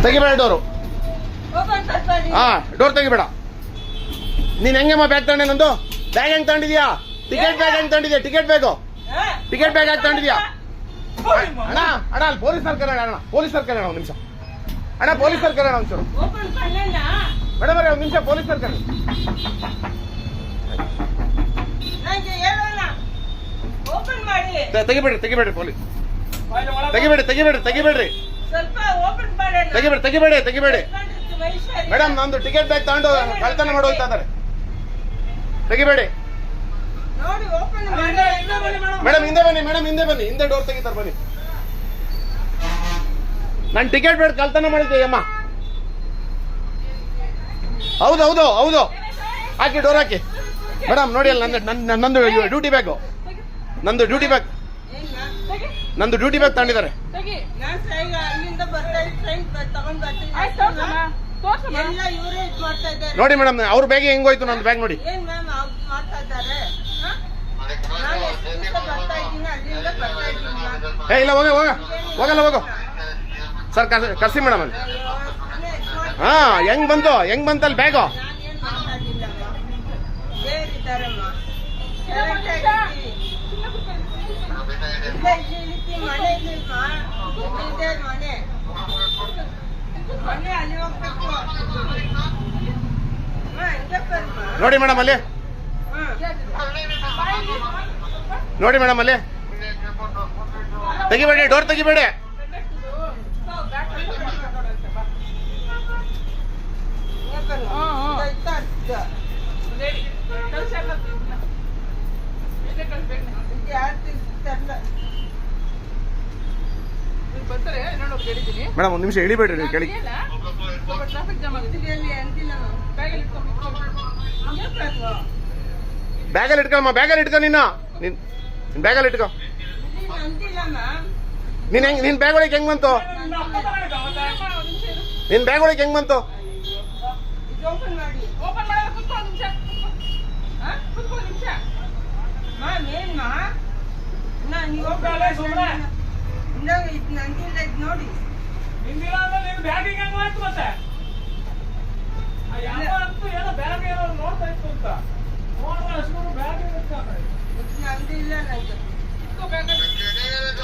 ತೆಗಿಬೇಡ door. ಹಾ, door ತೆಗಿಬೇಡ. ನೀನ್ ಹೆಂಗಮ್ಮ bag ತಗೊಂಡೆ? ನಂದು ಬ್ಯಾಗ್ ಹೆಂಗ್ ತಗೊಂಡಿದ್ಯಾ? ಟಿಕೆಟ್ ಬ್ಯಾಗ್ ಹೆಂಗ್ ತಗೊಂಡಿದ್ಯಾ? ಟಿಕೆಟ್ ಬ್ಯಾಗ್ ಯಾಕೆ ತಗೊಂಡಿದ್ಯಾ? ಅಣ್ಣ ಅಣ್ಣ ಅಲ್ಲಿ ಪೊಲೀಸರು ಕರೆಯೋಣ. ಅಣ್ಣ ಪೊಲೀಸರು ಕರೆಯೋಣ ಒಂದು ನಿಮಿಷ. ಅಣ್ಣ ಪೊಲೀಸರು ಕರೆಯೋಣ ಒಂಚೂರು. ಮೇಡಮ್ ಒಂದು ನಿಮಿಷ ಪೊಲೀಸರು ಕರೆಯೋಣ. ತೆಗಿಬೇಡ್ರಿ ಪೊಲೀಸ್. ತೆಗಿಬೇಡಿ. ಮೇಡಮ್ ನಂದು ಟಿಕೆಟ್ ಬ್ಯಾಗ್ ತಗೊಂಡು ಕಳ್ತನ ಮಾಡಿ ಹೋಗ್ತಾ ಇದಾರೆ. ತೆಗಿಬೇಡಿ ಮೇಡಮ್. ಹಿಂದೆ ಬನ್ನಿ. ಹಿಂದೆ ಡೋರ್ ತೆಗಿತಾರೆ ಬನ್ನಿ. ನಾನು ಟಿಕೆಟ್ ಬ್ಯಾಗ್ ಕಳ್ತನ ಮಾಡಿದ್ದೆ ಅಮ್ಮ. ಹೌದು ಹಾಕಿ ಡೋರ್ ಹಾಕಿ. ಮೇಡಮ್ ನೋಡಿ ಅಲ್ಲ ನಂದು ಡ್ಯೂಟಿ ಬ್ಯಾಗು. ನಂದು ಡ್ಯೂಟಿ ಬ್ಯಾಗ್ ತಗೊಂಡಿದ್ದಾರೆ. ನೋಡಿ ಮೇಡಮ್ ಅವ್ರ ಬ್ಯಾಗ್ ಹೆಂಗೋಯ್ತು ನಂದು ಬ್ಯಾಗ್ ನೋಡಿ. ಇಲ್ಲ ಹೋಗಲ್ಲ ಸರ್ ಕರ್ಸಿ ಮೇಡಮ್ ಅಲ್ಲಿ. ಹಾ ಹೆಂಗ್ ಬಂತಲ್ಲಿ ಬ್ಯಾಗು? ನೋಡಿ ಮೇಡಮ್ ಅಲ್ಲಿ. ತೆಗಿಬೇಡಿ, ಡೋರ್ ತೆಗಿಬೇಡಿ. ಮೇಡಮ್ ಒಂದು ನಿಮಿಷ ಇಳಿಬೇಡ್ರಿ ಕೆಳಗೆ. ಬ್ಯಾಗಲ್ಲಿ ಇಟ್ಕೊಮ್ಮ. ನಿನ್ನ ಬ್ಯಾಗಲ್ಲಿ ಇಟ್ಕೊ. ನಿನ್ ಬ್ಯಾಗ್ ಒಳಗೆ ಹೆಂಗ್ ಬಂತು?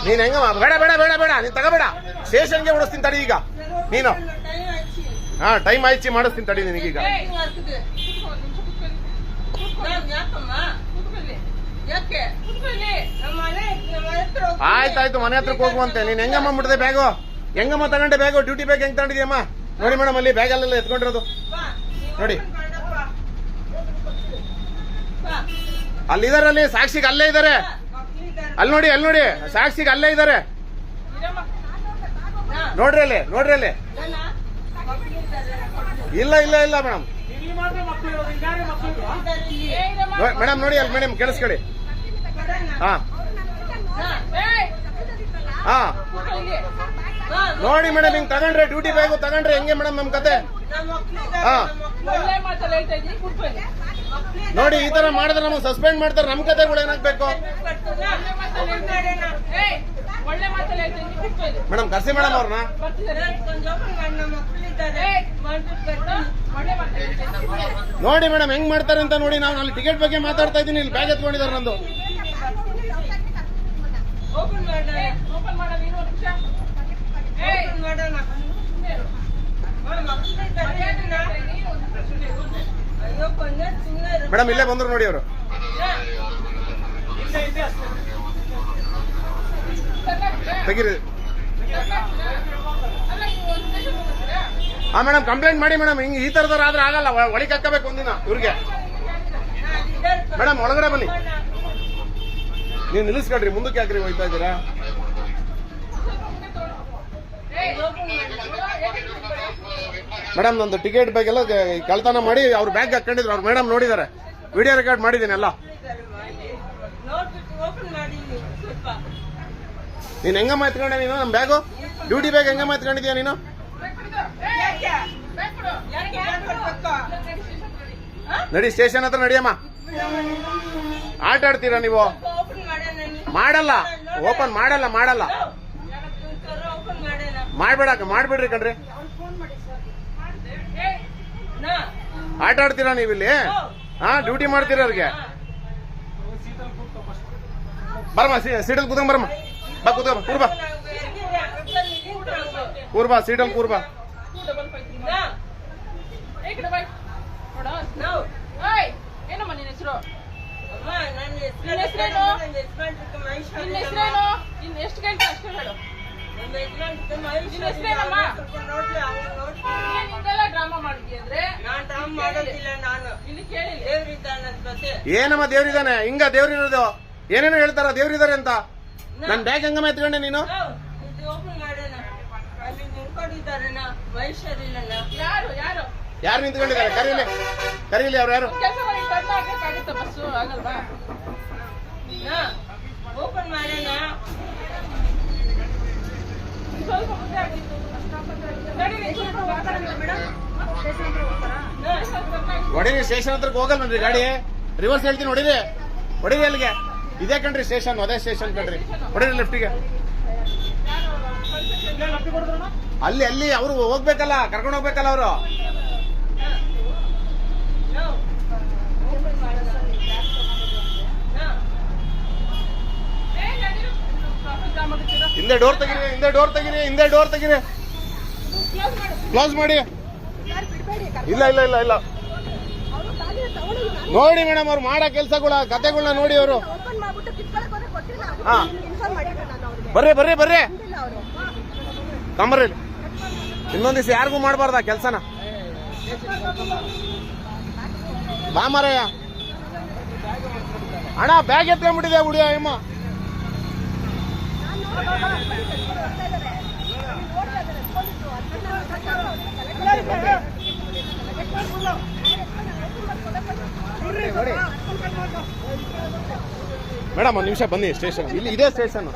ನೀನ್ ಹೆಂಗಮ್ಮ? ಬೇಡ ನೀನ್ ತಗೋಬೇಡ. ಸ್ಟೇಷನ್ಗೆ ಓಡಿಸ್ತೀನಿ ತಡಿ ಈಗ ನೀನು. ಹಾ ಟೈಮ್ ಆಯ್ತು ಮಾಡಿಸ್ತೀನಿ ತಡಿ ನಿನಗೀಗ. ಆಯ್ತಾಯ್ತು ಮನೆ ಹತ್ರಕ್ಕೆ ಹೋಗುವಂತೆ. ನೀನ್ ಹೆಂಗಮ್ಮ ಬಿಡದೆ ಬ್ಯಾಗು? ಹೆಂಗಮ್ಮ ತಗೊಂಡೆ ಬ್ಯಾಗು? ಡ್ಯೂಟಿ ಬ್ಯಾಗ್ ಹೆಂಗ್ ತಗೊಂಡಿದ್ಯಮ್ಮ? ನೋಡಿ ಮೇಡಮ್ ಅಲ್ಲಿ ಬ್ಯಾಗಲ್ಲೆಲ್ಲ ಎತ್ಕೊಂಡಿರೋದು ನೋಡಿ. ಅಲ್ಲಿದ್ದಾರೆ, ಅಲ್ಲಿ ಸಾಕ್ಷಿಗೆ ಅಲ್ಲೇ ಇದ್ದಾರೆ. ಅಲ್ಲಿ ನೋಡಿ ಸಾಕ್ಷಿಗೆ ಅಲ್ಲೇ ಇದ್ದಾರೆ. ನೋಡ್ರಿ ಅಲ್ಲಿ. ಇಲ್ಲ ಮೇಡಮ್. ಮೇಡಮ್ ನೋಡಿ ಅಲ್ಲಿ ಮೇಡಮ್ ಕೇಳಿಸ್ಕೊಳ್ಳಿ. ಹಾ ನೋಡಿ ಮೇಡಮ್ ಹಿಂಗ್ ತಗೊಂಡ್ರೆ ಡ್ಯೂಟಿ ಬ್ಯಾಗು ತಗೊಂಡ್ರೆ ಹೆಂಗೆ ಮೇಡಮ್ ನಮ್ ಕತೆ? ಹಾ ನೋಡಿ ಈ ತರ ಮಾಡಿದ್ರೆ ನಮಗೆ ಸಸ್ಪೆಂಡ್ ಮಾಡ್ತಾರೆ. ನಮ್ ಕತೆಗಳು ಏನಾಗ್ಬೇಕು ಮೇಡಮ್? ಕರ್ಸಿ ಮೇಡಮ್ ಅವ್ರನ್ನ. ನೋಡಿ ಮೇಡಮ್ ಹೆಂಗ್ ಮಾಡ್ತಾರೆ ಅಂತ ನೋಡಿ. ನಾವು ಅಲ್ಲಿ ಟಿಕೆಟ್ ಬಗ್ಗೆ ಮಾತಾಡ್ತಾ ಇದ್ದೀನಿ, ಇಲ್ಲಿ ಬ್ಯಾಗ್ ಎತ್ಕೊಂಡಿದ್ದಾರೆ ನಂದು. ಮೇಡಮ್ ಇಲ್ಲೇ ಬಂದ್ರು ನೋಡಿ ಅವರು. ತೆಗೀರಿ. ಹಾ ಮೇಡಮ್ ಕಂಪ್ಲೇಂಟ್ ಮಾಡಿ ಮೇಡಮ್. ಹಿಂಗ್ ಈ ತರದವ್ರು ಆದ್ರೆ ಆಗಲ್ಲ, ಒಳಗೆ ಹಾಕಬೇಕು ಒಂದಿನ ಇವ್ರಿಗೆ. ಮೇಡಮ್ ಒಳಗಡೆ ಬನ್ನಿ. ನೀವು ನಿಲ್ಲಿಸ್ಕೊಡ್ರಿ, ಮುಂದಕ್ಕೆ ಯಾಕ್ರಿ ಹೋಗ್ತಾ ಇದ್ದೀರಾ? ಮೇಡಮ್ ನಂದು ಟಿಕೆಟ್ ಬ್ಯಾಗ್ ಎಲ್ಲ ಕಳ್ತನ ಮಾಡಿ ಅವ್ರ ಬ್ಯಾಗ್ ಹಾಕೊಂಡಿದ್ರು. ಅವ್ರು ಮೇಡಮ್ ನೋಡಿದ್ದಾರೆ, ವಿಡಿಯೋ ರೆಕಾರ್ಡ್ ಮಾಡಿದ್ದೀನಿ ಎಲ್ಲ. ನೀನ್ ಹೆಂಗಮ್ಮ ಎತ್ಕೊಂಡೆ ನೀನು ನಮ್ ಬ್ಯಾಗು? ಡ್ಯೂಟಿ ಬ್ಯಾಗ್ ಹೆಂಗಮ್ಮ ಎತ್ಕೊಂಡಿದ್ಯಾ ನೀನು? ನಡಿ ಸ್ಟೇಷನ್ ಹತ್ರ ನಡಿಯಮ್ಮ. ಆಟ ಆಡ್ತೀರಾ ನೀವು? ಮಾಡಲ್ಲ, ಓಪನ್ ಮಾಡಲ್ಲ. ಮಾಡ್ಬಿಡ್ರಿ ಕಣ್ರಿ. ಆಟ ಆಡ್ತೀರಾ ನೀವಿಲ್ಲಿ? ಹಾ, ಡ್ಯೂಟಿ ಮಾಡ್ತೀರಾ ಅವ್ರಿಗೆ? ಬರಮ್ಮ, ಸೀಟಲ್ ಕೂತ್ಕೊಂಡ್ ಬರಮ್ಮ. ಬಾ ಕೂತ್ಕೊಂಡ್ ಕೂರ್ಬಾ, ಸೀಟಲ್ ಕೂರ್ಬಾ. ಏನಮ್ಮ ನಿನ್ನ ಹೆಸರು? ಇನ್ನು ಎಷ್ಟು ಗಂಟೆ ಅಷ್ಟೇ ಹೇಳು. ಡ್ರಾಮಾ ಮಾಡಿದ್ಯ ಅಂದ್ರೆ ಇಲ್ಲಿ ಕೇಳಿ. ಏನಮ್ಮ ದೇವ್ರಿದಾನೆ? ಹಿಂಗ ದೇವ್ರಿರೋದು? ಏನೇನೋ ಹೇಳ್ತಾರ ದೇವ್ರಿದಾರೆ ಅಂತ. ನನ್ ಬ್ಯಾಗ್ ಹಂಗಮ್ಮ ಎತ್ಕೊಂಡೆ ನೀನು? ಯಾರು ಯಾರು ಯಾರು ನಿಂತ್ಕೊಂಡಿದ್ದಾರೆ? ಕರೀಲಿ ಅವ್ರು ಯಾರು? ಕೆಲಸ ಮಾಡಿ ಆಗತ್ತ ಬಸ್ಸು ಆಗಲ್ವಾ? ಓಪನ್ ಮಾಡೋಣ. ಸ್ವಲ್ಪ ಮುಂದೆ ಆಗಿತ್ತು. ಹೊಡಿರಿ, ಸ್ಟೇಷನ್ ಹತ್ರಕ್ಕೆ ಹೋಗಲ್ವನ್ರಿ ಗಾಡಿ? ರಿವರ್ಸ್ ಹೇಳ್ತೀನಿ, ಹೊಡಿರಿ ಅಲ್ಲಿಗೆ. ಇದೇ ಕಣ್ರಿ ಸ್ಟೇಷನ್, ಅದೇ ಸ್ಟೇಷನ್ ಕಣ್ರಿ. ಹೊಡಿರಿ ಲೆಫ್ಟಿಗೆ. ಅಲ್ಲಿ ಅವ್ರು ಹೋಗ್ಬೇಕಲ್ಲ, ಕರ್ಕೊಂಡು ಹೋಗ್ಬೇಕಲ್ಲ ಅವರು. ಹಿಂದೆ ಡೋರ್ ತೆಗೀರಿ. ಕ್ಲೋಸ್ ಮಾಡಿ. ಇಲ್ಲ ನೋಡಿ ಮೇಡಮ್, ಅವ್ರು ಮಾಡೋ ಕೆಲ್ಸಗಳ ಕತೆಗಳನ್ನ ನೋಡಿ ಅವರು. ಹಾ, ಬರ್ರಿ ಕಂಬರ್ರಿ. ಇನ್ನೊಂದ್ ದಿವಸ ಯಾರಿಗೂ ಮಾಡಬಾರ್ದ ಕೆಲ್ಸನ. ಬಾ ಮಾರಯ್ಯ. ಅಣ್ಣ, ಬ್ಯಾಗ್ ಎತ್ಕೊಂಡ್ಬಿಟ್ಟಿದೆ ಹುಡಿಯ ಅಮ್ಮ. ಮೇಡಮ್, ಒಂದ್ ನಿಮಿಷ ಬನ್ನಿ ಸ್ಟೇಷನ್. ಇಲ್ಲಿ ಇದೇ ಸ್ಟೇಷನ್.